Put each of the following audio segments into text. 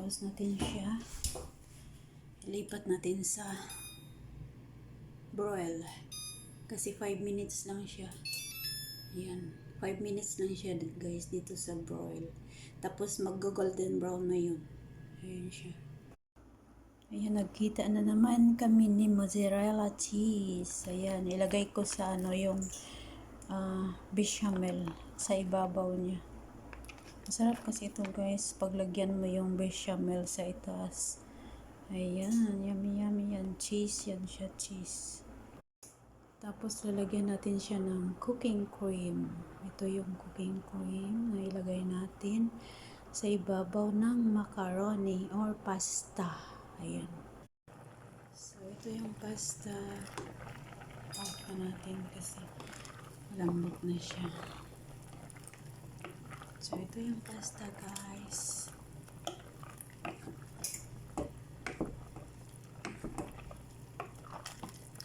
close natin siya. Lipat natin sa broil. Kasi 5 minutes lang siya. Yan. 5 minutes lang siya guys dito sa broil. Tapos mag-golden brown na yun. Ayan siya. Ayan, nagkita na naman kami ni mozzarella cheese. Ayan, ilagay ko sa yung bechamel sa ibabaw niya. Masarap kasi ito guys, paglagyan mo yung bechamel sa itaas. Ayan, yummy yummy yan. Cheese yan siya, cheese. Tapos lalagyan natin siya ng cooking cream. Ito yung cooking cream na ilagay natin sa ibabaw ng macaroni or pasta. Ayan. So, ito yung pasta. Off na natin kasi malambot na siya. So, ito yung pasta guys.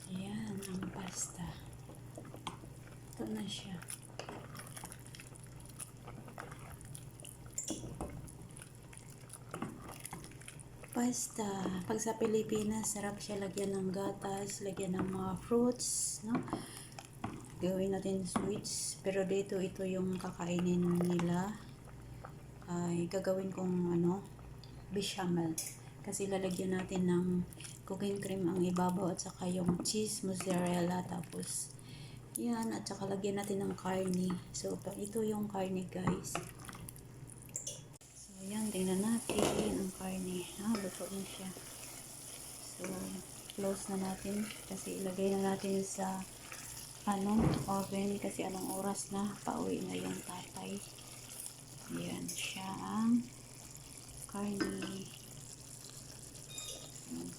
Ayan, ang pasta. Ito na siya. Pasta. Pag sa Pilipinas, sarap siya lagyan ng gatas, lagyan ng mga fruits, no? Gawin natin sweets. Pero dito, ito yung kakainin nila. Ay, gagawin kong bechamel. Kasi lalagyan natin ng cooking cream ang ibabaw at saka yung cheese, mozzarella, tapos yan, at saka lagyan natin ng karne. So, ito yung karne guys. So, yan, tingnan natin ang karne. Luto na siya. So, close na natin kasi ilagay na natin sa oven kasi anong oras na, pauwi na yung tatay. Yan siya ang karne.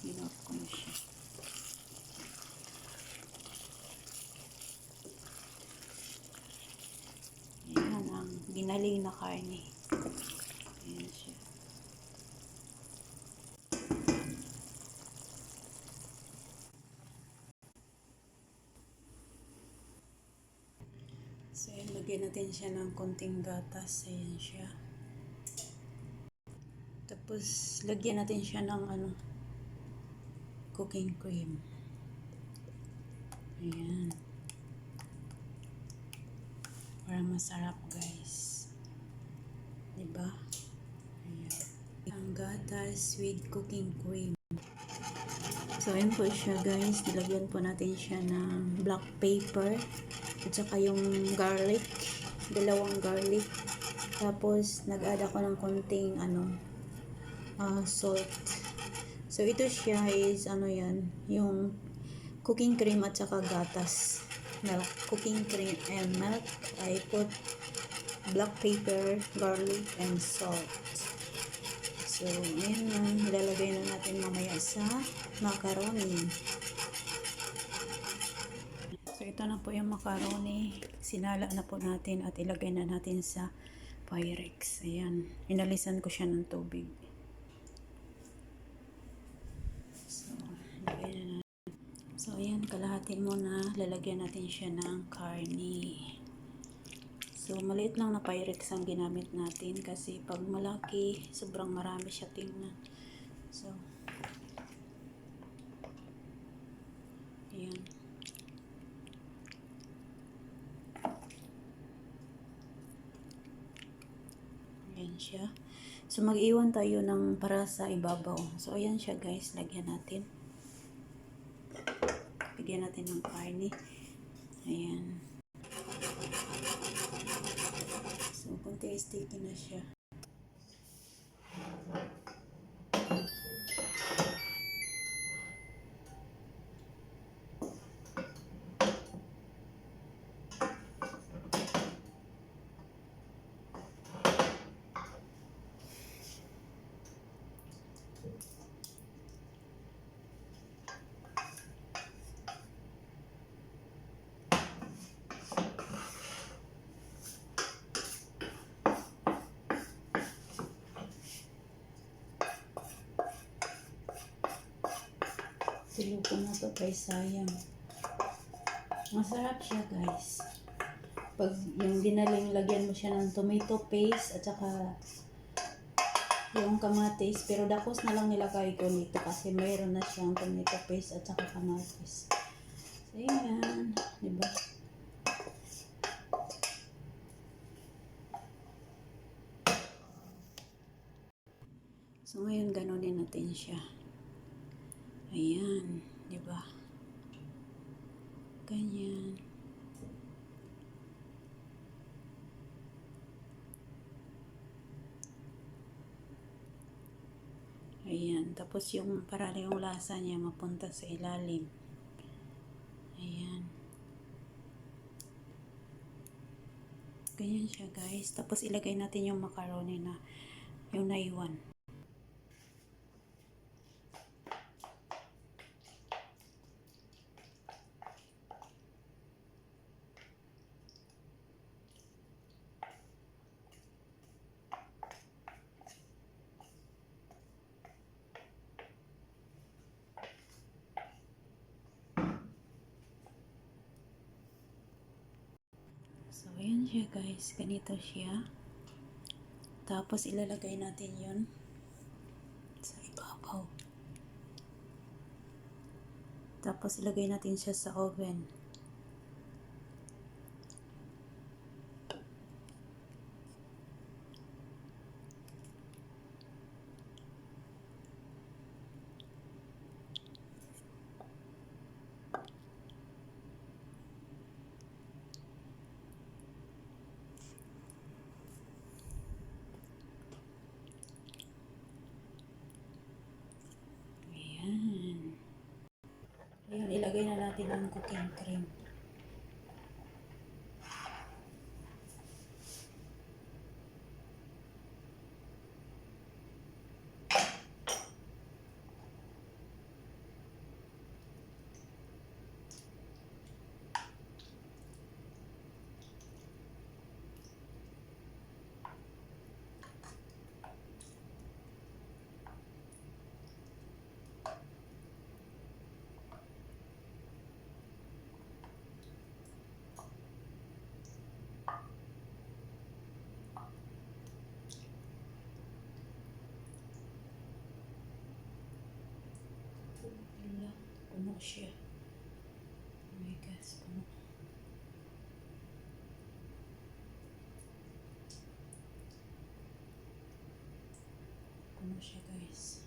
Hinot ko na siya. Yan ang ginaling na karne. Yan siya. So, yan, lagyan natin siya ng konting gatas. Ayan siya. Tapos, lagyan natin siya ng cooking cream. Ayan. Para masarap, guys. Diba? Ayan. Ang gatas with cooking cream. So, ayan po siya, guys. Nilagyan po natin siya ng black pepper. At saka yung garlic. Dalawang garlic. Tapos, nag-add ako ng konting, salt. So, ito siya is, yan, yung cooking cream at saka gatas. Milk, cooking cream and milk. I put black pepper, garlic, and salt. So, ayan na. Ilalagay na natin mamaya sa macaroni. So, ito na po yung macaroni. Sinala na po natin at ilagay na natin sa Pyrex. Ayan. Inalisan ko siya ng tubig. So, ilagay na natin. So, ayan. Kalahati muna. Lalagyan natin siya ng karne. So, maliit lang na Pyrex ang ginamit natin kasi pag malaki, sobrang marami siya tingnan. So, ayan. Ayan siya. So, mag-iwan tayo ng para sa ibabaw. So, ayan siya guys. Lagyan natin. Bigyan natin ng karne. Ayan. So, konti sticky na siya. Siluto na to kay sayang. Masarap siya guys. Pag yung ginaling, lagyan mo siya ng tomato paste at saka yung kamatis, pero dakos na lang nilagay ko nito kasi mayroon na siyang tomato paste at saka kamatis. So, yan. Diba? So, ngayon ganunin natin siya. Ayan. Diba? Ganyan. Ayan. Tapos yung para yung lasa niya mapunta sa ilalim. Ayan. Ganyan siya guys. Tapos ilagay natin yung macaroni na yung naiwan. So, ayan siya guys. Ganito siya. Tapos, ilalagay natin yun sa ibabaw. Tapos, ilagay natin siya sa oven. Ayan. Ayan, ilagay na natin ang cooking cream. Puno siya. Oh my gosh, puno. Puno siya guys.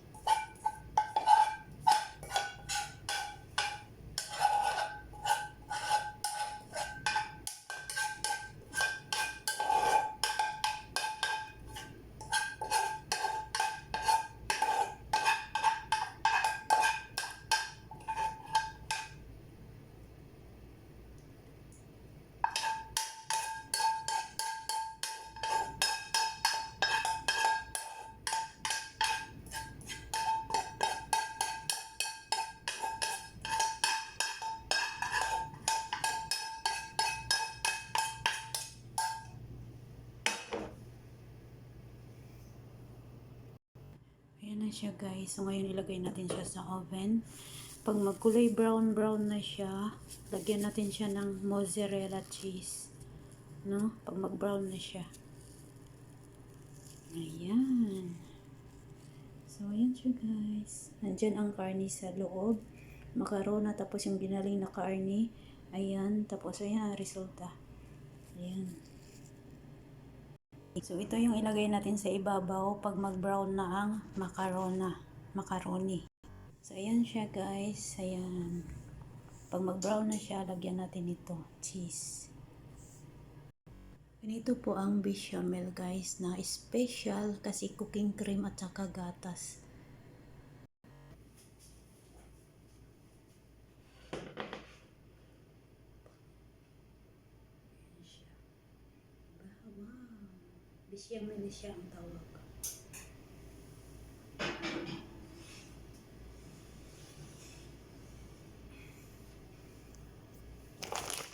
Ayan na siya guys. So ngayon ilagay natin siya sa oven. Pag magkulay brown na siya, lagyan natin siya ng mozzarella cheese. No? Pag mag-brown na siya. Ayan. So ayan siya guys. Nandyan ang karne sa loob. Macarona tapos yung ginaling na karne. Ayan. Tapos ayan ang resulta. Ayan. So, ito yung ilagay natin sa ibabaw pag mag-brown na ang macaroni. So, ayan siya guys. Ayan. Pag mag-brown na siya, lagyan natin ito, cheese. Ganito po ang bechamel guys na special kasi cooking cream at saka gatas. Bechamel siya ang tawag.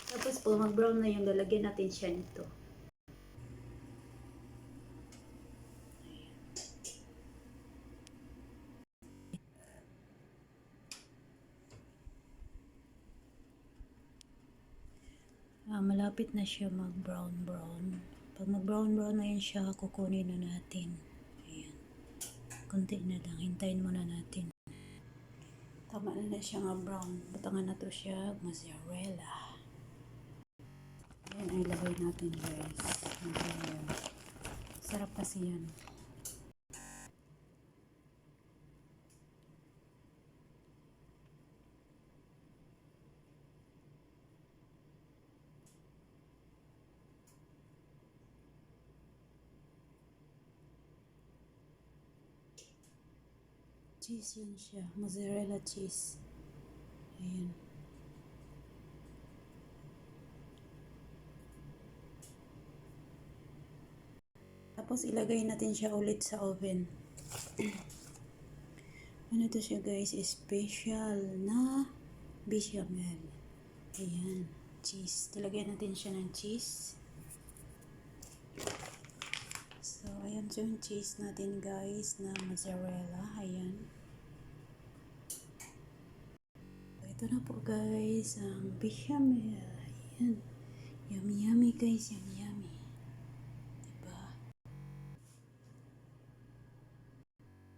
Tapos po mag-brown na yung lalagyan natin siya nito. Malapit na siya mag-brown. Pag mag-brown na yan siya, kukunin na natin. Ayan. Kunti na lang. Hintayin muna natin. Tama na siya nga brown. Butangan na to siya mozzarella. Ayan ay lagay natin guys. Mozzarella. Sarap kasi yan. Cheese yun siya. Mozzarella cheese. Ayan. Tapos ilagay natin siya ulit sa oven. Ano to siya guys? Special na bechamel. Ayan. Cheese. Tilagay natin siya ng cheese. So, ayan so yung cheese natin guys na mozzarella. Ayan. So, ito na po guys ang bechamel. Ayan. Yummy yummy guys. Yummy